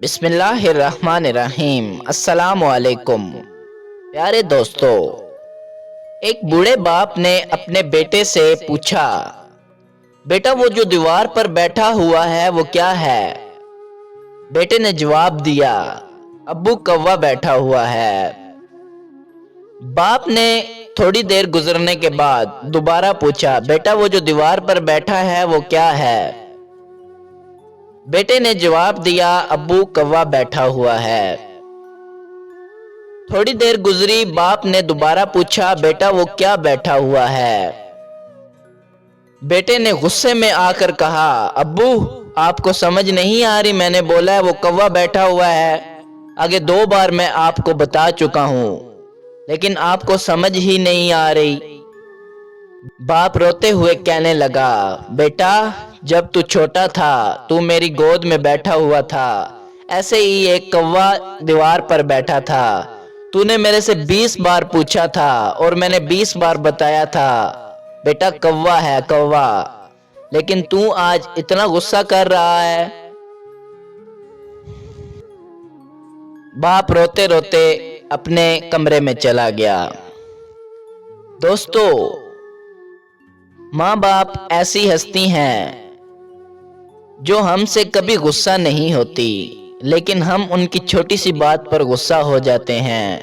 بسم اللہ الرحمن الرحیم۔ السلام علیکم پیارے دوستو، ایک بوڑھے باپ نے اپنے بیٹے سے پوچھا، بیٹا وہ جو دیوار پر بیٹھا ہوا ہے وہ کیا ہے؟ بیٹے نے جواب دیا، ابو کوا بیٹھا ہوا ہے۔ باپ نے تھوڑی دیر گزرنے کے بعد دوبارہ پوچھا، بیٹا وہ جو دیوار پر بیٹھا ہے وہ کیا ہے؟ بیٹے نے جواب دیا، ابو کوا بیٹھا ہوا ہے۔ تھوڑی دیر گزری، باپ نے دوبارہ پوچھا، بیٹا وہ کیا بیٹھا ہوا ہے؟ بیٹے نے غصے میں آ کر کہا، ابو آپ کو سمجھ نہیں آ رہی، میں نے بولا ہے وہ کوا بیٹھا ہوا ہے۔ آگے 2 بار میں آپ کو بتا چکا ہوں، لیکن آپ کو سمجھ ہی نہیں آ رہی۔ باپ روتے ہوئے کہنے لگا، بیٹا جب تو چھوٹا تھا تو میری گود میں بیٹھا ہوا تھا، ایسے ہی ایک کوا دیوار پر بیٹھا تھا۔ تو نے میرے سے 20 بار پوچھا تھا اور میں نے 20 بار بتایا تھا، بیٹا کوا ہے کوا، لیکن تو آج اتنا غصہ کر رہا ہے۔ باپ روتے روتے اپنے کمرے میں چلا گیا۔ دوستو، ماں باپ ایسی ہستی ہیں جو ہم سے کبھی غصہ نہیں ہوتی، لیکن ہم ان کی چھوٹی سی بات پر غصہ ہو جاتے ہیں۔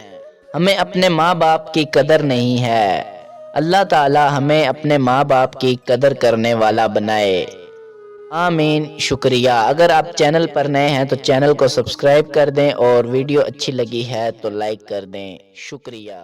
ہمیں اپنے ماں باپ کی قدر نہیں ہے۔ اللہ تعالی ہمیں اپنے ماں باپ کی قدر کرنے والا بنائے، آمین۔ شکریہ۔ اگر آپ چینل پر نئے ہیں تو چینل کو سبسکرائب کر دیں، اور ویڈیو اچھی لگی ہے تو لائک کر دیں۔ شکریہ۔